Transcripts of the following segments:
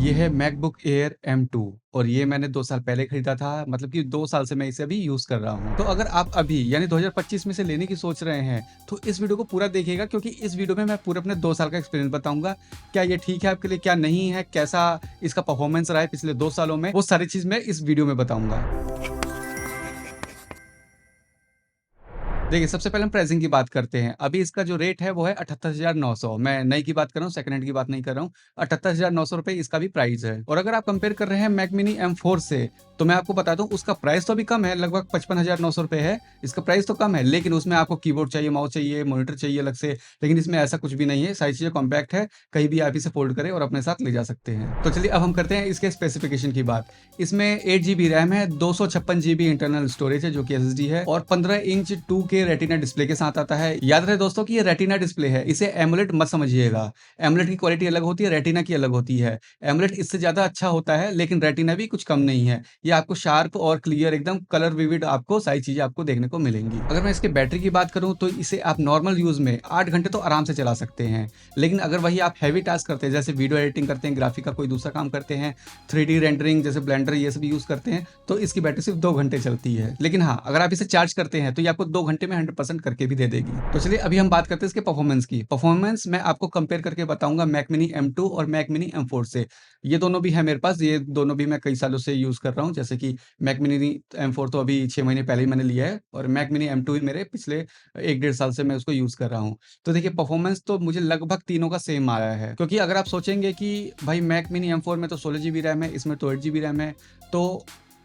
ये है MacBook air M2 और ये मैंने 2 साल पहले खरीदा था, मतलब कि 2 साल से मैं इसे अभी यूज़ कर रहा हूँ। तो अगर आप अभी यानी 2025 में इसे लेने की सोच रहे हैं, तो इस वीडियो को पूरा देखिएगा क्योंकि इस वीडियो में मैं पूरे अपने 2 साल का एक्सपीरियंस बताऊँगा। क्या ये ठीक है आपके लिए, क्या नहीं है, कैसा इसका परफॉर्मेंस रहा है पिछले 2 सालों में, वो सारी चीज़ मैं इस वीडियो में बताऊँगा। देखिए, सबसे पहले हम प्राइसिंग की बात करते हैं। अभी इसका जो रेट है वो है 78,900। मैं नई की बात कर रहा हूँ, सेकंड हैंड की बात नहीं कर रहा हूँ। 78,900 रुपए इसका भी प्राइस है। और अगर आप कंपेयर कर रहे हैं मैक मिनी M4 से, तो मैं आपको बता दूँ उसका प्राइस तो अभी कम है, लगभग 55,900 रुपए है। इसका प्राइस तो कम है, लेकिन उसमें आपको कीबोर्ड चाहिए, माउस चाहिए, मॉनिटर चाहिए अलग से, लेकिन इसमें ऐसा कुछ भी नहीं है। सारी चीज़ें कॉम्पैक्ट है, कहीं भी आप इसे फ़ोल्ड करें और अपने साथ ले जा सकते हैं। तो चलिए अब हम करते हैं इसके स्पेसिफिकेशन की बात। इसमें 8 जीबी रैम है, 256 जीबी इंटरनल स्टोरेज है जो कि SSD है और 15 इंच 2K रेटिना डिस्प्ले के साथ आता है। याद रहे दोस्तों कि ये रेटिना डिस्प्ले है, इसे एमोलेड मत समझिएगा। एमोलेड की क्वालिटी अलग होती है, रेटिना की अलग होती है। एमोलेड इससे ज़्यादा अच्छा होता है, लेकिन रेटिना भी कुछ कम नहीं है। ये आपको शार्प और क्लियर एकदम कलर विविड आपको सारी चीज़ें आपको देखने को मिलेंगी। अगर मैं इसके बैटरी की बात करूँ तो इसे आप नॉर्मल यूज़ में 8 घंटे तो आराम से चला सकते हैं। लेकिन अगर वही आप हेवी टास्क करते हैं, जैसे वीडियो एडिटिंग करते हैं, ग्राफिक का कोई दूसरा काम करते हैं, 3D रेंडरिंग जैसे ब्लेंडर ये सब यूज़ करते हैं, तो इसकी बैटरी सिर्फ 2 घंटे चलती है। लेकिन हाँ, अगर आप इसे चार्ज करते हैं तो ये आपको 2 घंटे में 100% करके भी दे देगी। तो चलिए अभी हम बात करते हैं इसके परफॉर्मेंस की। परफॉर्मेंस मैं आपको कंपेयर करके बताऊँगा मैक मिनी M2 और मैक मिनी M4 से। ये दोनों भी है मेरे पास, ये दोनों भी मैं कई सालों से यूज़ कर रहा हूँ। जैसे कि मैक मिनी M4 तो अभी 6 महीने पहले ही मैंने लिया है और मैक मिनी M2 ही मेरे पिछले 1 डेढ़ साल से मैं उसको यूज़ कर रहा हूँ। तो देखिए परफॉर्मेंस तो मुझे लगभग तीनों का सेम आया है। क्योंकि अगर आप सोचेंगे कि भाई मैक मिनी M4 में तो 16 जीबी रैम है, इसमें तो 8 जीबी रैम है, तो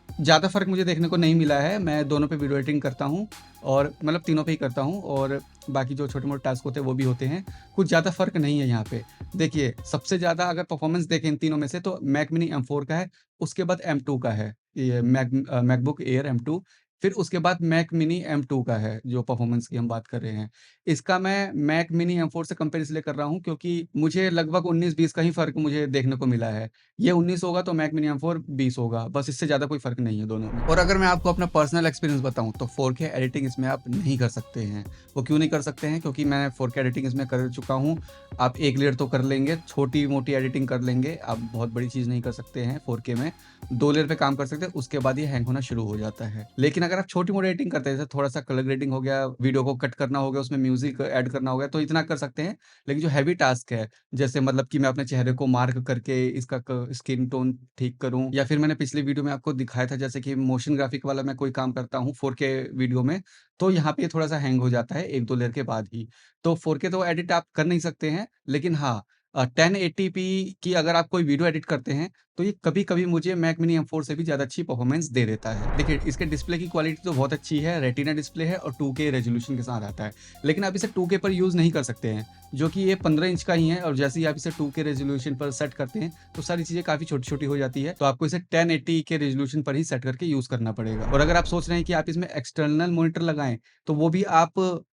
ज़्यादा फ़र्क मुझे देखने को नहीं मिला है। मैं दोनों पे वीडियो एडिटिंग करता हूँ और मतलब तीनों पे ही करता हूँ और बाकी जो छोटे-मोटे टास्क होते हैं वो भी होते हैं। कुछ ज़्यादा फ़र्क नहीं है यहाँ पे। देखिए, सबसे ज़्यादा अगर परफ़ॉर्मेंस देखें इन तीनों में से तो मैक मिनी M4 का है, उसके बाद M2 का है। ये मैकबुक एयर M2, फिर उसके बाद मैक मिनी M2 का है, जो परफ़ॉर्मेंस की हम बात कर रहे हैं। इसका मैं मैक मिनी M4 से कंपेयर इसलिए कर रहा हूँ क्योंकि मुझे लगभग 19-20 का ही फ़र्क मुझे देखने को मिला है। ये 19 होगा तो मैक मिनी M4 20 होगा, बस इससे ज़्यादा कोई फ़र्क नहीं है दोनों में। और अगर मैं आपको अपना पर्सनल एक्सपीरियंस बताऊँ तो 4K एडिटिंग इसमें आप नहीं कर सकते हैं। वो क्यों नहीं कर सकते हैं? क्योंकि मैं 4K एडिटिंग इसमें कर चुका हूँ। आप 1 लेयर तो कर लेंगे, छोटी-मोटी एडिटिंग कर लेंगे, आप बहुत बड़ी चीज़ नहीं कर सकते हैं 4K में। 2 लेयर पे काम कर सकते हैं, उसके बाद ये हैंग होना शुरू हो जाता है। लेकिन अगर आप छोटी-मोटी एडिटिंग करते हैं, जैसे थोड़ा-सा कलर ग्रेडिंग हो गया, वीडियो को कट करना हो गया, उसमें म्यूज़िक ऐड करना हो गया, तो इतना कर सकते हैं। लेकिन जो हेवी टास्क है, जैसे मतलब कि मैं अपने चेहरे को मार्क करके इसका स्किन टोन ठीक करूं या फिर मैंने पिछले वीडियो में आपको दिखाया था जैसे कि मोशन ग्राफिक वाला मैं कोई काम करता हूं 4K वीडियो में, तो यहाँ पे थोड़ा सा हैंग हो जाता है 1-2 लेयर के बाद ही। तो 4K तो एडिट आप कर नहीं सकते हैं, लेकिन हाँ 1080p की अगर आप कोई वीडियो एडिट करते हैं, तो ये कभी-कभी मुझे मैक मिनी M4 से भी ज़्यादा अच्छी परफॉर्मेंस दे देता है। देखिए, इसके डिस्प्ले की क्वालिटी तो बहुत अच्छी है, रेटिना डिस्प्ले है और 2K रेज़ोल्यूशन के साथ आता है। लेकिन आप इसे 2K पर यूज़ नहीं कर सकते हैं, जो कि ये 15 इंच का ही है और जैसे ही आप इसे 2K रेज़ोल्यूशन पर सेट करते हैं, तो सारी चीज़ें काफ़ी छोटी-छोटी हो जाती है। तो आपको इसे 1080 के रेज़ोल्यूशन पर ही सेट करके यूज़ करना पड़ेगा। और अगर आप सोच रहे हैं कि आप इसमें एक्सटर्नल मॉनिटर लगाएँ, तो वो भी आप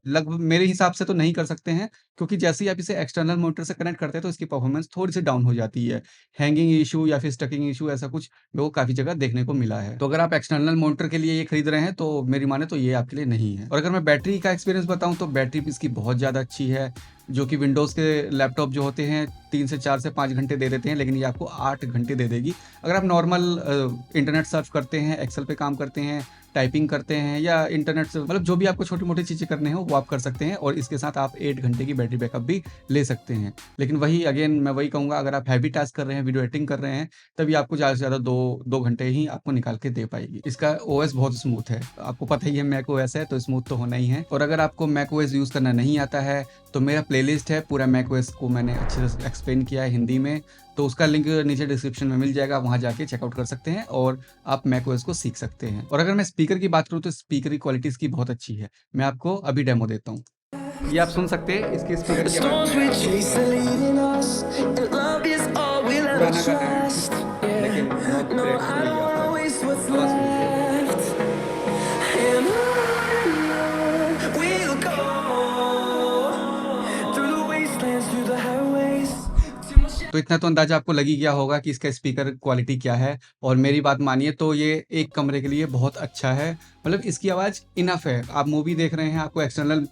लगभग मेरे हिसाब से तो नहीं कर सकते हैं, क्योंकि जैसे ही आप इसे एक्सटर्नल मॉनिटर से कनेक्ट करते हैं, तो इसकी परफॉर्मेंस थोड़ी-सी डाउन हो जाती है। हैंगिंग इश्यू या फिर स्टकिंग इश्यू ऐसा कुछ मेरे को काफ़ी जगह देखने को मिला है। तो अगर आप एक्सटर्नल मॉनिटर के लिए ये खरीद रहे हैं, तो मेरी माने तो ये आपके लिए नहीं है। और अगर मैं बैटरी का एक्सपीरियंस बताऊँ, तो बैटरी भी इसकी बहुत ज़्यादा अच्छी है, जो कि विंडोज़ के लैपटॉप जो होते हैं 3 से 4 से 5 घंटे दे देते हैं, लेकिन ये आपको 8 घंटे दे देगी। अगर आप नॉर्मल इंटरनेट सर्फ करते हैं, एक्सेल पे काम करते हैं, टाइपिंग करते हैं या इंटरनेट से मतलब जो भी आपको छोटी-मोटी चीज़ें करने हो वो आप कर सकते हैं और इसके साथ आप 8 घंटे की बैटरी बैकअप भी ले सकते हैं। लेकिन वही अगेन मैं वही कहूँगा, अगर आप हेवी टास्क कर रहे हैं, वीडियो एडिटिंग कर रहे हैं, तभी आपको ज़्यादा से ज़्यादा 2 घंटे ही आपको निकाल के दे पाएगी। इसका ओएस बहुत स्मूथ है। आपको पता ही है मैक ओएस है तो स्मूथ तो होना ही है। और अगर आपको मैक ओएस यूज़ करना नहीं आता है, तो मेरा प्लेलिस्ट है, पूरा मैक ओएस को मैंने अच्छे से एक्सप्लेन किया है हिंदी में, तो उसका लिंक नीचे डिस्क्रिप्शन में मिल जाएगा, वहाँ जाके चेकआउट कर सकते हैं और आप मैकओएस को सीख सकते हैं। और अगर मैं स्पीकर की बात करूँ तो स्पीकर की क्वालिटी इसकी बहुत अच्छी है। मैं आपको अभी डेमो देता हूँ। ये आप सुन सकते हैं इसके स्पीकर की आवाज़ पुराना गाना है, लेकिन बहुत क्लियरिटी से मिल जाता है। आवाज़ सुनिए। तो इतना तो अंदाज़ा आपको लग ही गया होगा कि इसका स्पीकर क्वालिटी क्या है और मेरी बात मानिए तो ये एक कमरे के लिए बहुत अच्छा है। मतलब इसकी आवाज़ इनफ है। आप मूवी देख रहे हैं, आपको एक्सटर्नल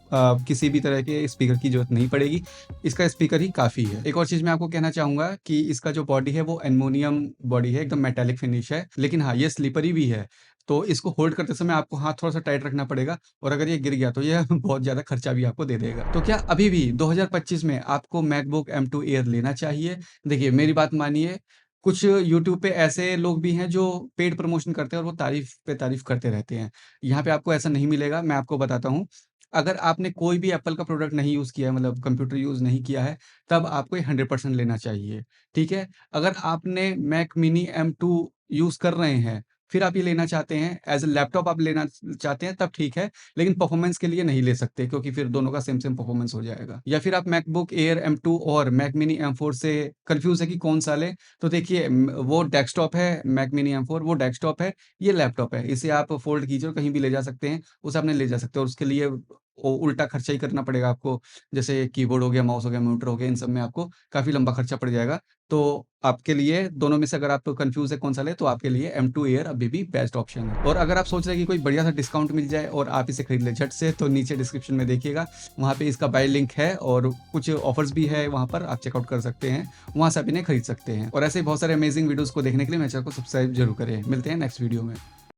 किसी भी तरह के स्पीकर की ज़रूरत नहीं पड़ेगी। इसका स्पीकर ही काफ़ी है। एक और चीज़ मैं आपको कहना चाहूँगा कि इसका जो बॉडी है वो एल्युमिनियम बॉडी है, एकदम मेटालिक फिनिश है। लेकिन हाँ, ये स्लिपरी भी है। तो इसको होल्ड करते समय आपको हाथ थोड़ा-सा टाइट रखना पड़ेगा और अगर ये गिर गया तो ये बहुत ज़्यादा खर्चा भी आपको दे देगा। तो क्या अभी भी 2025 में आपको मैकबुक M2 एयर लेना चाहिए? देखिए, मेरी बात मानिए, कुछ यूट्यूब पे ऐसे लोग भी हैं जो पेड प्रमोशन करते हैं और वो तारीफ़ पे तारीफ़ करते रहते हैं। यहाँ पे आपको ऐसा नहीं मिलेगा, मैं आपको बताता हूँ। अगर आपने कोई भी एप्पल का प्रोडक्ट नहीं यूज़ किया है, मतलब कंप्यूटर यूज़ नहीं किया है, तब आपको ये 100% लेना चाहिए, ठीक है? अगर आपने मैक मिनी M2 यूज़ कर रहे हैं, फिर आप ये लेना चाहते हैं, एज़ अ लैपटॉप आप लेना चाहते हैं, तब ठीक है, लेकिन परफ़ॉर्मेंस के लिए नहीं ले सकते क्योंकि फिर दोनों का सेम-सेम परफ़ॉर्मेंस हो जाएगा। या फिर आप मैकबुक एयर M2 और मैक मिनी M4 से कन्फ्यूज़ है कि कौन-सा लें, तो देखिए वो डेस्कटॉप है, मैक मिनी M4 वो डेस्कटॉप है, ये लैपटॉप है। इसे आप फ़ोल्ड कीजिए और कहीं भी ले जा सकते हैं, उसे आप नहीं ले जा सकते और उसके लिए उल्टा खर्चा ही करना पड़ेगा आपको। जैसे कीबोर्ड हो गया, माउस हो गया, मॉनिटर हो गया, इन सब में आपको काफ़ी लंबा खर्चा पड़ जाएगा। तो आपके लिए दोनों में से अगर आप कन्फ्यूज़ है कौन-सा लें, तो आपके लिए M2 एयर अभी भी बेस्ट ऑप्शन है। और अगर आप सोच रहे हैं कि कोई बढ़िया-सा डिस्काउंट मिल जाए और आप इसे खरीद लें झट से, तो नीचे डिस्क्रिप्शन में देखिएगा, वहाँ पे इसका बाय लिंक है और कुछ ऑफ़र्स भी है वहाँ पर, आप चेकआउट कर सकते हैं। वहाँ से आप इन्हें खरीद सकते हैं। और ऐसे ही बहुत सारे अमेज़िंग वीडियोज़ को देखने के लिए मेरे चैनल को सब्सक्राइब ज़रूर करें। मिलते हैं नेक्स्ट वीडियो में।